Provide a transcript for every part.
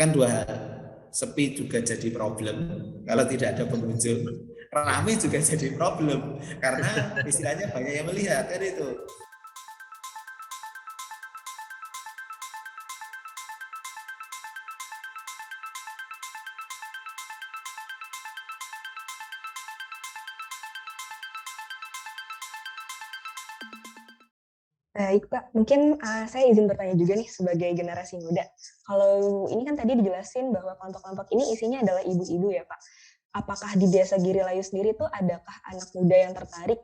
Kan dua hal, sepi juga jadi problem kalau tidak ada pengunjung, ramai juga jadi problem karena istilahnya banyak yang melihat kan itu. Baik Pak, mungkin saya izin bertanya juga nih sebagai generasi muda. Kalau ini kan tadi dijelasin bahwa kelompok-kelompok ini isinya adalah ibu-ibu ya Pak. Apakah di Desa Girilayu sendiri tuh adakah anak muda yang tertarik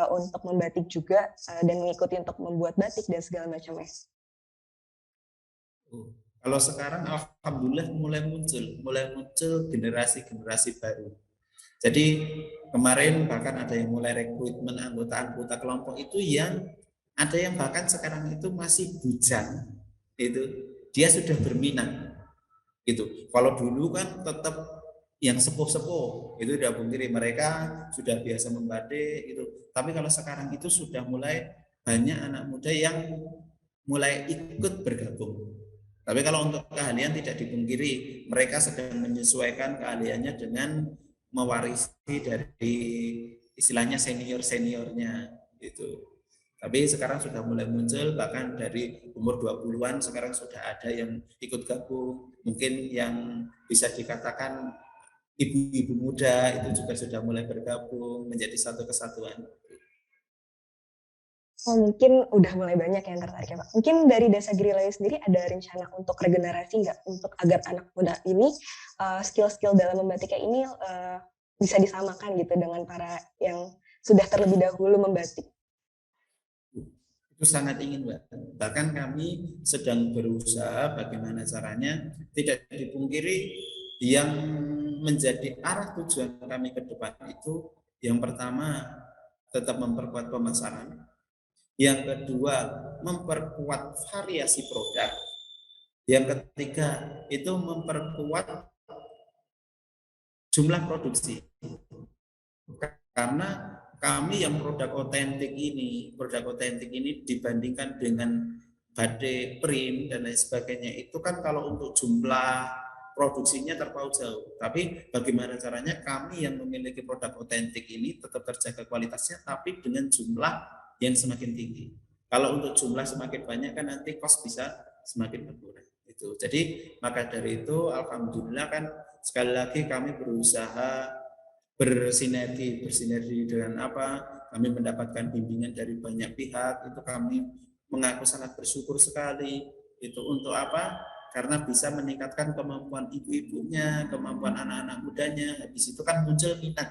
untuk membatik juga dan mengikuti untuk membuat batik dan segala macamnya? Kalau sekarang alhamdulillah mulai muncul generasi-generasi baru. Jadi kemarin bahkan ada yang mulai rekrutmen anggota-anggota kelompok itu yang ada yang bahkan sekarang itu masih bujang, itu dia sudah berminat gitu. Kalau dulu kan tetap yang sepuh-sepuh itu udah pungkiri mereka sudah biasa membatik itu. Tapi kalau sekarang itu sudah mulai banyak anak muda yang mulai ikut bergabung. Tapi kalau untuk keahlian tidak dipungkiri, mereka sedang menyesuaikan keahliannya dengan mewarisi dari istilahnya senior-seniornya gitu. Tapi sekarang sudah mulai muncul, bahkan dari umur 20-an sekarang sudah ada yang ikut gabung. Mungkin yang bisa dikatakan ibu-ibu muda itu juga sudah mulai bergabung menjadi satu kesatuan. Oh, mungkin udah mulai banyak yang tertarik ya Pak. Mungkin dari Desa Girilayu sendiri ada rencana untuk regenerasi nggak? Untuk agar anak muda ini skill-skill dalam membatiknya ini bisa disamakan gitu dengan para yang sudah terlebih dahulu membatik. Itu sangat ingin, Mbak. Bahkan kami sedang berusaha bagaimana caranya, tidak dipungkiri yang menjadi arah tujuan kami ke depan itu yang pertama tetap memperkuat pemasaran, yang kedua memperkuat variasi produk, yang ketiga itu memperkuat jumlah produksi. Karena kami yang produk otentik ini dibandingkan dengan batik print dan lain sebagainya itu kan kalau untuk jumlah produksinya terpaut jauh. Tapi bagaimana caranya kami yang memiliki produk otentik ini tetap terjaga kualitasnya tapi dengan jumlah yang semakin tinggi. Kalau untuk jumlah semakin banyak kan nanti cost bisa semakin berkurang. Itu. Jadi maka dari itu alhamdulillah kan sekali lagi kami berusaha bersinergi dengan apa, kami mendapatkan bimbingan dari banyak pihak, itu kami mengaku sangat bersyukur sekali. Itu untuk apa? Karena bisa meningkatkan kemampuan ibu-ibunya, kemampuan anak-anak mudanya. Habis itu kan muncul minat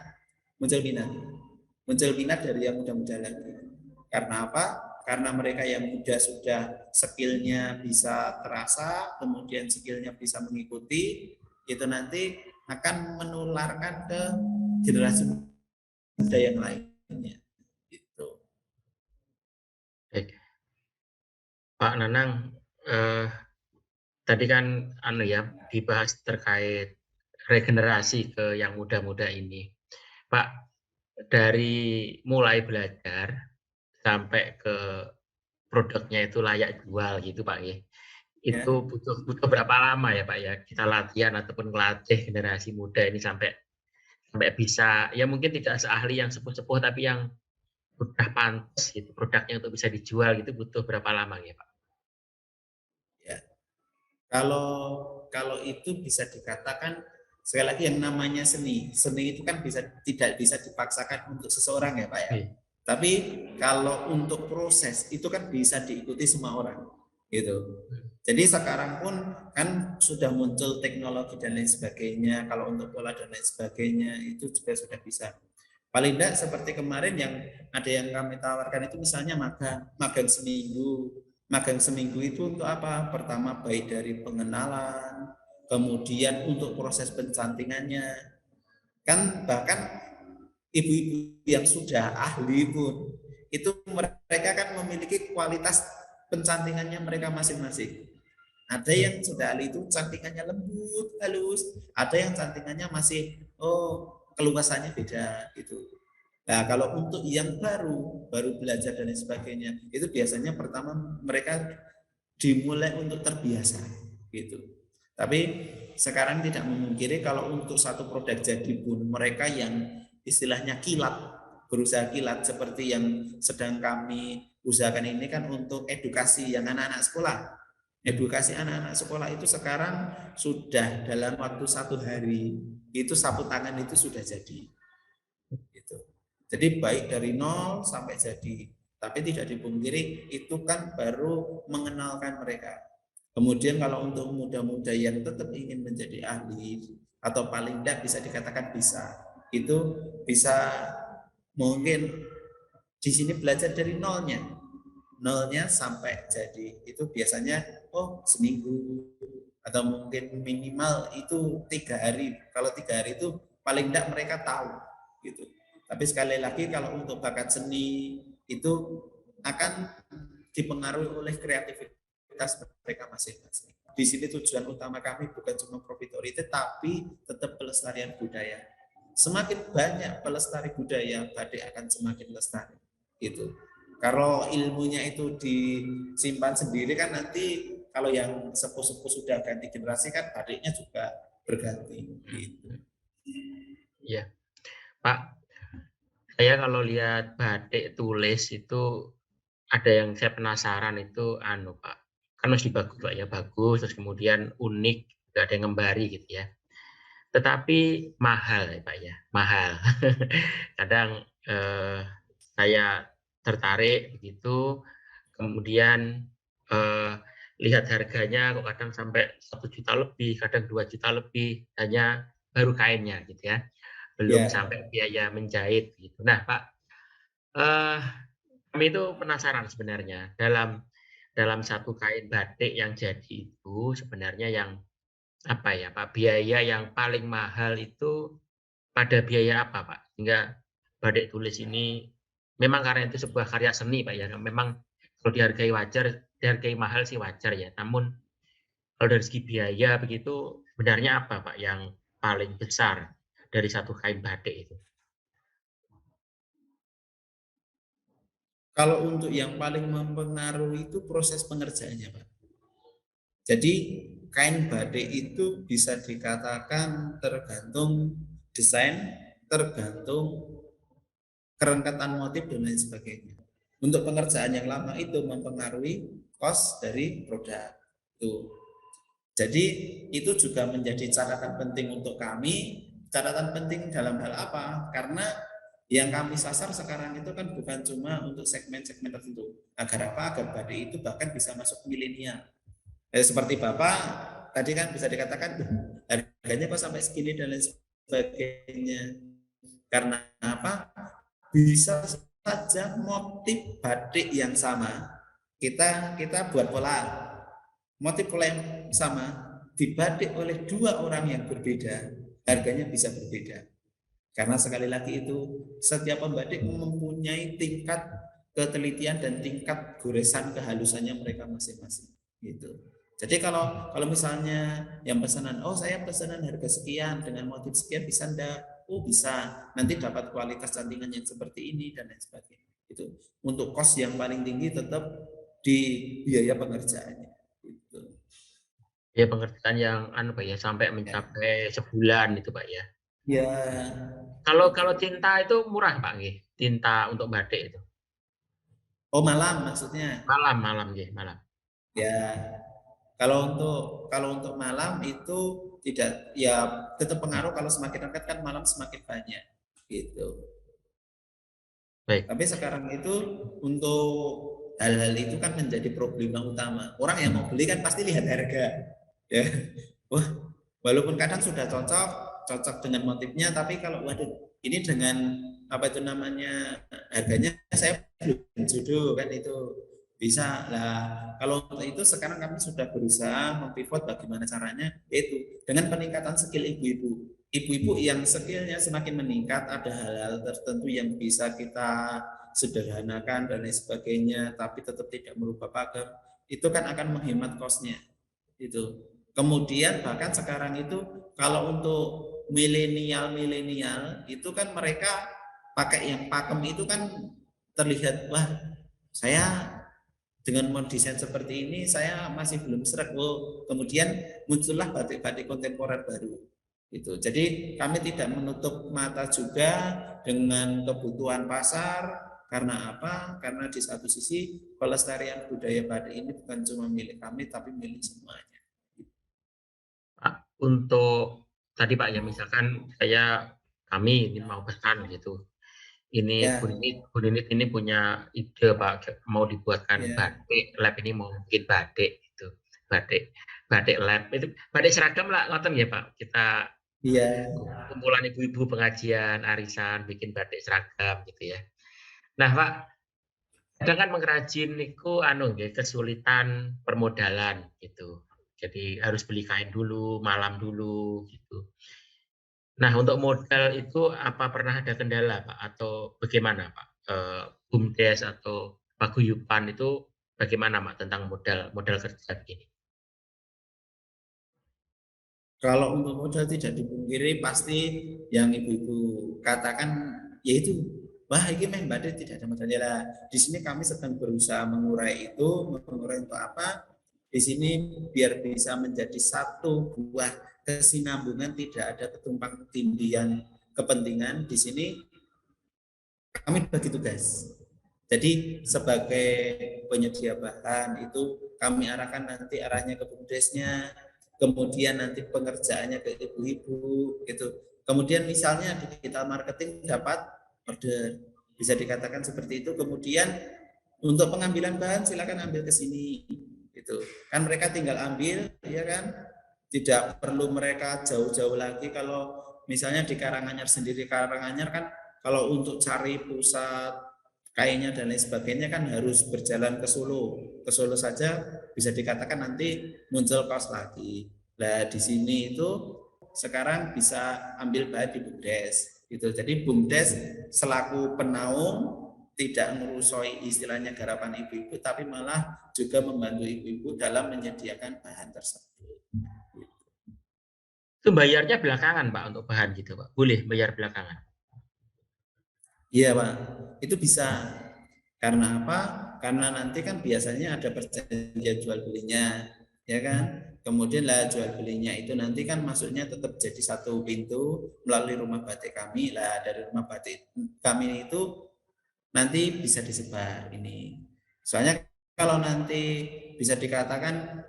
dari yang muda-muda lagi. Karena apa? Karena mereka yang muda sudah skillnya bisa terasa, kemudian skillnya bisa mengikuti, itu nanti akan menularkan ke generasi muda yang lainnya. Gitu. Pak Nanang, tadi kan dibahas terkait regenerasi ke yang muda-muda ini. Pak, dari mulai belajar sampai ke produknya itu layak jual gitu Pak ya. Itu butuh berapa lama ya Pak ya kita latihan ataupun melatih generasi muda ini sampai bisa, ya mungkin tidak seahli yang sepuh-sepuh tapi yang udah pantas gitu produknya untuk bisa dijual gitu, butuh berapa lama ya Pak? Ya. Kalau itu bisa dikatakan sekali lagi yang namanya seni itu kan tidak bisa dipaksakan untuk seseorang ya Pak ya. Tapi kalau untuk proses itu kan bisa diikuti semua orang gitu. Jadi sekarang pun kan sudah muncul teknologi dan lain sebagainya. Kalau untuk pola dan lain sebagainya itu juga sudah bisa. Paling tidak seperti kemarin yang ada yang kami tawarkan itu misalnya magang seminggu. Magang seminggu itu untuk apa? Pertama baik dari pengenalan, kemudian untuk proses pencantingannya. Kan bahkan ibu-ibu yang sudah ahli pun itu mereka kan memiliki kualitas pencantingannya mereka masing-masing. Ada yang sudah ahli itu cantingannya lembut, halus. Ada yang cantingannya masih keluasannya beda gitu. Nah, kalau untuk yang baru belajar dan lain sebagainya, itu biasanya pertama mereka dimulai untuk terbiasa gitu. Tapi sekarang tidak memungkiri kalau untuk satu produk jadi pun mereka yang istilahnya kilat, berusaha kilat seperti yang sedang kami usahakan ini kan untuk edukasi yang anak-anak sekolah. Edukasi anak-anak sekolah itu sekarang sudah dalam waktu 1 hari itu sapu tangan itu sudah jadi. Gitu. Jadi baik dari nol sampai jadi. Tapi tidak dipungkiri itu kan baru mengenalkan mereka. Kemudian kalau untuk muda-muda yang tetap ingin menjadi ahli atau paling tidak bisa dikatakan bisa, itu bisa mungkin di sini belajar dari nolnya sampai jadi itu biasanya seminggu atau mungkin minimal itu 3 hari. Kalau 3 hari itu paling tidak mereka tahu gitu. Tapi sekali lagi kalau untuk bakat seni itu akan dipengaruhi oleh kreativitas mereka masing-masing. Di sini tujuan utama kami bukan cuma profitability tapi tetap pelestarian budaya. Semakin banyak pelestari budaya, batik akan semakin lestari. Gitu. Kalau ilmunya itu disimpan sendiri kan nanti kalau yang sepuh-sepuh sudah ganti generasi kan batiknya juga berganti. Gitu. Ya, Pak. Saya kalau lihat batik tulis itu ada yang saya penasaran itu Pak. Kan mesti bagus Pak ya, bagus terus kemudian unik, nggak ada yang ngembari gitu ya. Tetapi mahal ya Pak ya, mahal. Kadang saya tertarik begitu, kemudian lihat harganya kok kadang sampai 1 juta lebih, kadang 2 juta lebih, hanya baru kainnya gitu ya. Belum sampai biaya menjahit gitu. Nah Pak, kami itu penasaran sebenarnya dalam satu kain batik yang jadi itu sebenarnya yang apa ya Pak, biaya yang paling mahal itu pada biaya apa Pak? Sehingga batik tulis ini memang karena itu sebuah karya seni Pak ya, memang kalau dihargai wajar, dihargai mahal sih wajar ya. Namun kalau dari segi biaya begitu sebenarnya apa Pak yang paling besar dari satu kain batik itu? Kalau untuk yang paling mempengaruhi itu proses pengerjaannya, Pak. Jadi kain batik itu bisa dikatakan tergantung desain, tergantung kerangkatan motif dan lain sebagainya. Untuk pengerjaan yang lama itu mempengaruhi cost dari produk itu. Jadi itu juga menjadi catatan penting untuk kami. Catatan penting dalam hal apa? Karena yang kami sasar sekarang itu kan bukan cuma untuk segmen-segmen tertentu. Agar apa? Agar batik itu bahkan bisa masuk milenial. Seperti Bapak tadi kan bisa dikatakan harganya kok sampai segini dan lain sebagainya. Karena apa? Bisa saja motif batik yang sama kita buat pola motif pola yang sama dibatik oleh 2 orang yang berbeda, harganya bisa berbeda. Karena sekali lagi itu setiap pembatik mempunyai tingkat ketelitian dan tingkat goresan kehalusannya mereka masing-masing. Gitu. Jadi kalau misalnya yang pesanan, saya pesanan harga sekian dengan motif sekian bisa enggak? Bisa. Nanti dapat kualitas cantingan yang seperti ini dan lain sebagainya. Itu untuk kos yang paling tinggi tetap di biaya pengerjaannya. Gitu. Ya pengerjaan yang Pak ya sampai mencapai sebulan itu Pak ya. Ya. Kalau tinta itu murah Pak nggih? Tinta untuk batik itu. Malam maksudnya. Malam. Ya. Kalau untuk malam itu tidak ya tetap pengaruh kalau semakin dekat kan malam semakin banyak gitu. Baik. Tapi sekarang itu untuk hal-hal itu kan menjadi problema utama. Orang yang mau beli kan pasti lihat harga. Ya. Walaupun kadang sudah cocok dengan motifnya, tapi kalau ini dengan apa itu namanya harganya saya belum jodoh kan itu bisa lah. Kalau untuk itu sekarang kami sudah berusaha mempivot bagaimana caranya itu dengan peningkatan skill ibu-ibu yang skillnya semakin meningkat, ada hal-hal tertentu yang bisa kita sederhanakan dan lain sebagainya, tapi tetap tidak merubah pakem, itu kan akan menghemat kosnya itu. Kemudian bahkan sekarang itu kalau untuk milenial itu kan mereka pakai yang pakem itu kan terlihat saya dengan mendesain seperti ini saya masih belum sreg. Kemudian muncullah batik-batik kontemporer baru. Itu. Jadi kami tidak menutup mata juga dengan kebutuhan pasar. Karena apa? Karena di satu sisi pelestarian budaya batik ini bukan cuma milik kami, tapi milik semuanya. Pak, untuk tadi Pak ya, misalkan kami ini mau pesan gitu. Ini Ya. Bu Ninit ini punya ide Pak, mau dibuatkan Ya. batik lab, ini mau bikin batik itu. Batik lab itu batik seragam lah, ngoten ya Pak. Kita Iya. kumpulan ibu-ibu pengajian, arisan, bikin batik seragam gitu ya. Nah Pak, kadang kan mengrajin niku kesulitan permodalan gitu. Jadi harus beli kain dulu, malam dulu gitu. Nah, untuk modal itu apa pernah ada kendala Pak atau bagaimana Pak? BUMDes atau paguyuban itu bagaimana Pak tentang modal kerja begini? Kalau untuk modal tidak dipungkiri pasti yang ibu-ibu katakan yaitu wah ini main batik tidak ada modalnya lah. Di sini kami sedang berusaha mengurai itu, mengurai untuk apa? Di sini biar bisa menjadi satu buah kesinambungan, tidak ada ketumpang tindian kepentingan. Di sini kami bagi tugas. Jadi sebagai penyedia bahan itu kami arahkan nanti arahnya ke BUMDesnya, kemudian nanti pengerjaannya ke ibu-ibu gitu. Kemudian misalnya di digital marketing dapat order, bisa dikatakan seperti itu. Kemudian untuk pengambilan bahan silakan ambil ke sini gitu. Kan mereka tinggal ambil, ya kan? Tidak perlu mereka jauh-jauh lagi. Kalau misalnya di Karanganyar sendiri, Karanganyar kan kalau untuk cari pusat kainnya dan lain sebagainya kan harus berjalan ke Solo. Ke Solo saja bisa dikatakan nanti muncul kos lagi. Nah di sini itu sekarang bisa ambil bahan di BUMDes. Gitu. Jadi BUMDes selaku penaung tidak merusoi istilahnya garapan ibu-ibu, tapi malah juga membantu ibu-ibu dalam menyediakan bahan tersebut. Itu bayarnya belakangan Pak untuk bahan gitu Pak? Boleh bayar belakangan? Iya Pak, itu bisa. Karena apa? Karena nanti kan biasanya ada perjanjian jual belinya, ya kan? Kemudian lah jual belinya itu nanti kan masuknya tetap jadi satu pintu melalui rumah batik kami. Lah dari rumah batik kami itu nanti bisa disebar ini. Soalnya kalau nanti bisa dikatakan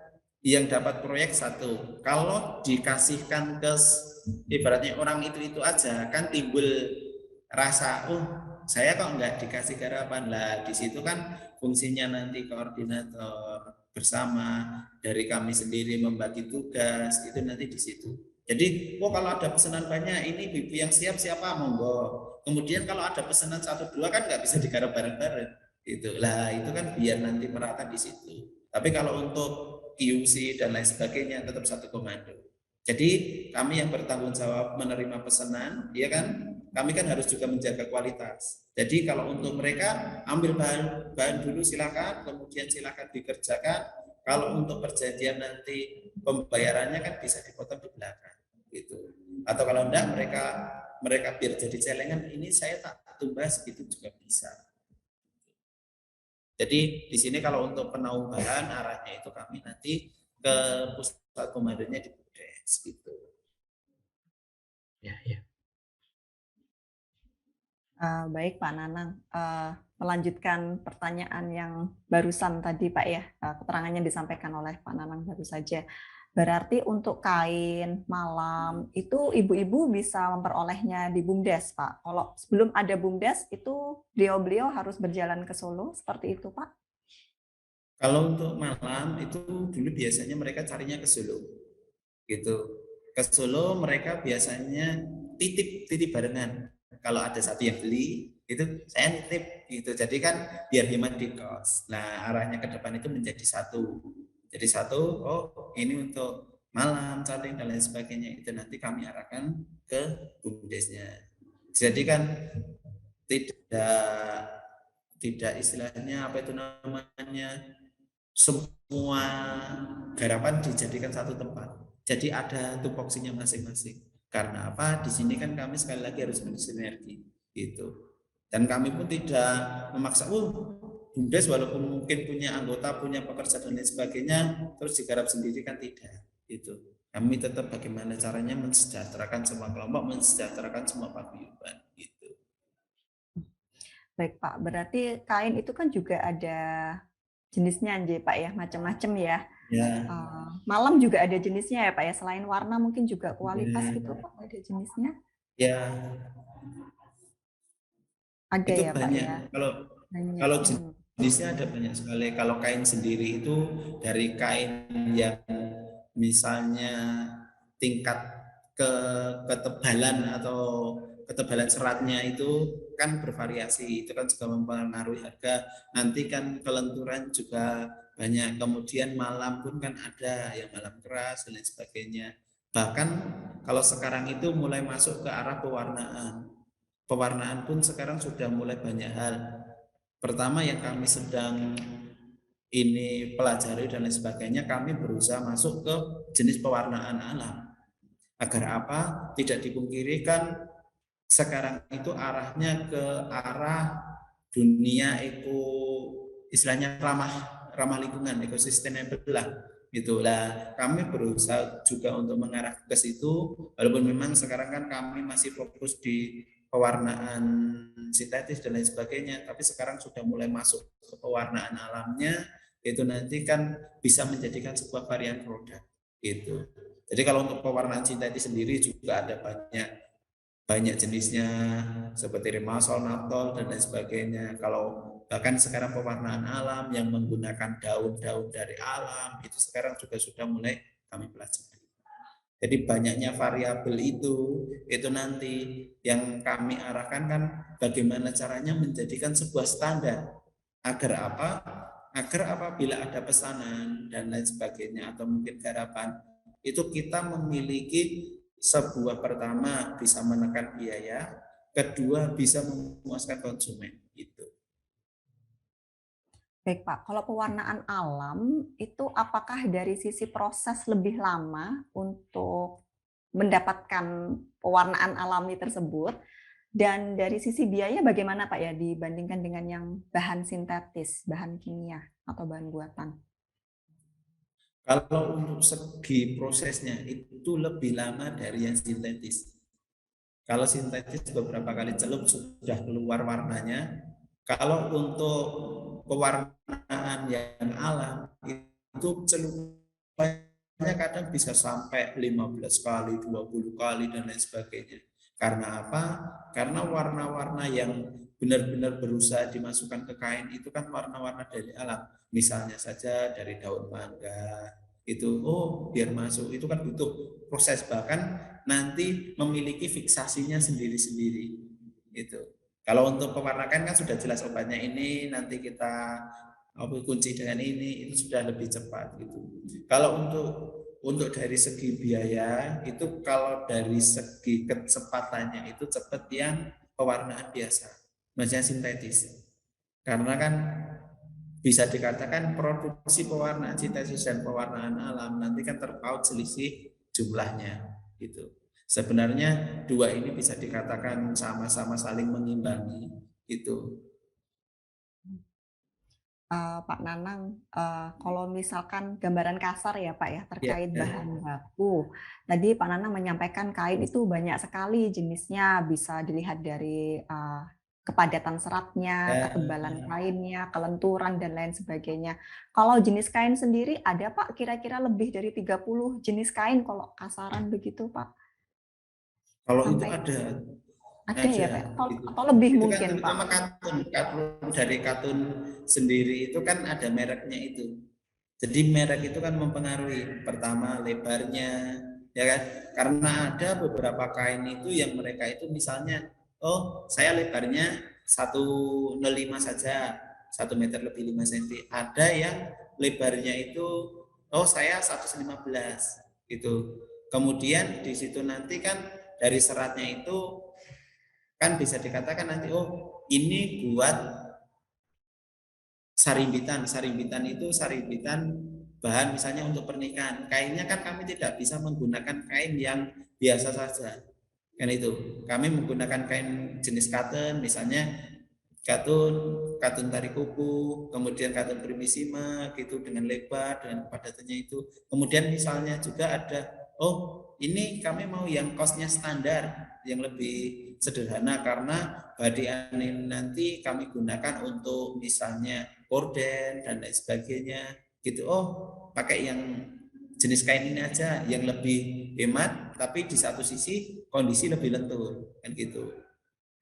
yang dapat proyek satu, kalau dikasihkan ke ibaratnya orang itu aja kan timbul rasa saya kok nggak dikasih garapan lah. Di situ kan fungsinya nanti koordinator bersama dari kami sendiri membagi tugas itu nanti di situ. Jadi kalau ada pesanan banyak ini ibu yang siap siapa monggo. Kemudian kalau ada pesanan 1-2 kan nggak bisa digarap bareng-bareng. Itulah itu kan biar nanti merata di situ. Tapi kalau untuk QC dan lain sebagainya tetap satu komando. Jadi kami yang bertanggung jawab menerima pesanan, ya kan? Kami kan harus juga menjaga kualitas. Jadi kalau untuk mereka ambil bahan dulu silakan, kemudian silakan dikerjakan. Kalau untuk perjanjian nanti pembayarannya kan bisa dipotong di belakang, gitu. Atau kalau enggak mereka biar jadi celengan, ini saya tak tumbas gitu juga bisa. Jadi di sini kalau untuk penaung bahan arahnya itu kami nanti ke pusat komandonya di BUMDes gitu. Ya, ya. Baik Pak Nanang, melanjutkan pertanyaan yang barusan tadi Pak ya, keterangannya disampaikan oleh Pak Nanang baru saja. Berarti untuk kain malam itu ibu-ibu bisa memperolehnya di BUMDes Pak. Kalau sebelum ada BUMDes itu beliau harus berjalan ke Solo, seperti itu Pak? Kalau untuk malam itu dulu biasanya mereka carinya ke Solo, gitu. Ke Solo mereka biasanya titip barengan. Kalau ada satu yang beli, itu saya nitip, gitu. Jadi kan biar hemat di kos. Nah arahnya ke depan itu menjadi satu. Jadi satu, ini untuk malam, saling dan lain sebagainya itu nanti kami arahkan ke BUMDesnya. Jadi kan tidak istilahnya apa itu namanya semua garapan dijadikan satu tempat. Jadi ada tupoksinya masing-masing. Karena apa? Di sini kan kami sekali lagi harus bersinergi gitu. Dan kami pun tidak memaksa, BUMDes walaupun mungkin punya anggota, punya pekerja dan lain sebagainya, terus digarap sendiri kan tidak. Itu kami tetap bagaimana caranya mensejahterakan semua kelompok, mensejahterakan semua paguyuban. Gitu. Baik Pak, berarti kain itu kan juga ada jenisnya Pak ya, macam-macam ya. Ya. Malam juga ada jenisnya ya Pak ya, selain warna mungkin juga kualitas gitu Pak, ada jenisnya? Ya. Ada itu ya banyak. Pak ya? Kalau jenisnya ada banyak sekali. Kalau kain sendiri itu dari kain yang misalnya tingkat ketebalan atau ketebalan seratnya itu kan bervariasi, itu kan juga mempengaruhi harga. Nanti kan kelenturan juga banyak, kemudian malam pun kan ada yang malam keras dan lain sebagainya. Bahkan kalau sekarang itu mulai masuk ke arah pewarnaan. Pewarnaan pun sekarang sudah mulai banyak hal. Pertama yang kami sedang ini pelajari dan lain sebagainya, kami berusaha masuk ke jenis pewarnaan alam. Agar apa? Tidak dipungkiri kan sekarang itu arahnya ke arah dunia istilahnya ramah lingkungan, sustainable lah. Itulah kami berusaha juga untuk mengarah ke situ, walaupun memang sekarang kan kami masih fokus di pewarnaan sintetis dan lain sebagainya, tapi sekarang sudah mulai masuk ke pewarnaan alamnya, itu nanti kan bisa menjadikan sebuah varian produk gitu. Jadi kalau untuk pewarnaan sintetis sendiri juga ada banyak jenisnya seperti rimasol, naftol dan lain sebagainya. Kalau bahkan sekarang pewarnaan alam yang menggunakan daun-daun dari alam itu sekarang juga sudah mulai kami pelajari. Jadi banyaknya variabel itu nanti yang kami arahkan kan bagaimana caranya menjadikan sebuah standar agar apa? Agar apabila ada pesanan dan lain sebagainya atau mungkin garapan itu kita memiliki sebuah, pertama bisa menekan biaya, kedua bisa memuaskan konsumen itu. Baik Pak, kalau pewarnaan alam itu apakah dari sisi proses lebih lama untuk mendapatkan pewarnaan alami tersebut, dan dari sisi biaya bagaimana Pak ya dibandingkan dengan yang bahan sintetis, bahan kimia atau bahan buatan? Kalau untuk segi prosesnya itu lebih lama dari yang sintetis. Kalau sintetis beberapa kali celup sudah keluar warnanya. Kalau untuk pewarnaan yang alam itu celupannya kadang bisa sampai 15 kali, 20 kali dan lain sebagainya. Karena apa? Karena warna-warna yang benar-benar berusaha dimasukkan ke kain itu kan warna-warna dari alam. Misalnya saja dari daun mangga, itu biar masuk itu kan butuh proses, bahkan nanti memiliki fiksasinya sendiri-sendiri gitu. Kalau untuk pewarna kain kan sudah jelas obatnya ini, nanti kita kunci dengan ini, itu sudah lebih cepat gitu. Kalau untuk dari segi biaya itu, kalau dari segi kecepatannya itu cepat yang pewarnaan biasa, maksudnya sintetis. Karena kan bisa dikatakan produksi pewarnaan sintetis dan pewarnaan alam nanti kan terpaut selisih jumlahnya gitu. Sebenarnya dua ini bisa dikatakan sama-sama saling mengimbangi itu. Pak Nanang, kalau misalkan gambaran kasar ya Pak ya terkait bahan baku. Tadi Pak Nanang menyampaikan kain itu banyak sekali jenisnya, bisa dilihat dari kepadatan seratnya, ketebalan kainnya, kelenturan dan lain sebagainya. Kalau jenis kain sendiri ada Pak kira-kira lebih dari 30 jenis kain kalau kasaran begitu Pak? Kalau sampai itu ada ya Pak? Atau lebih itu mungkin kan Pak? katun dari katun sendiri itu kan ada mereknya itu. Jadi merek itu kan mempengaruhi, pertama lebarnya, ya kan? Karena ada beberapa kain itu yang mereka itu misalnya, saya lebarnya 1,05 saja, 1 meter lebih 5 cm. Ada yang lebarnya itu, saya 115 gitu. Kemudian di situ nanti kan dari seratnya itu kan bisa dikatakan nanti, ini buat sarimbitan itu sarimbitan bahan misalnya untuk pernikahan. Kainnya kan kami tidak bisa menggunakan kain yang biasa saja, kan itu kami menggunakan kain jenis cotton misalnya katun tari kuku, kemudian katun primissima gitu dengan lebar dan padatannya itu. Kemudian misalnya juga ada, oh ini kami mau yang kosnya standar, yang lebih sederhana karena badian ini nanti kami gunakan untuk misalnya gorden dan lain sebagainya gitu. Oh pakai yang jenis kain ini aja yang lebih hemat, tapi di satu sisi kondisi lebih lentur kan gitu.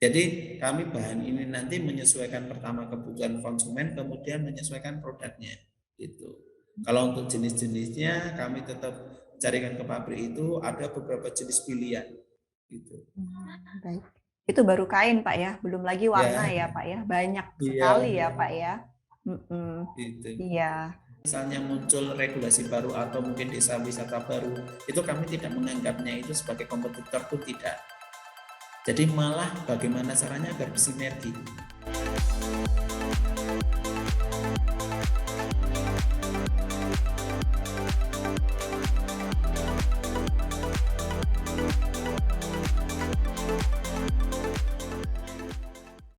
Jadi kami bahan ini nanti menyesuaikan pertama kebutuhan konsumen, kemudian menyesuaikan produknya gitu. Kalau untuk jenis-jenisnya kami tetap carikan ke pabrik itu ada beberapa jenis pilihan gitu. Baik. Itu baru kain Pak ya, belum lagi warna ya Pak ya, banyak sekali ya Pak ya. Gitu. Iya. Misalnya muncul regulasi baru atau mungkin desa wisata baru, itu kami tidak menganggapnya itu sebagai kompetitor pun tidak. Jadi malah bagaimana caranya agar bersinergi.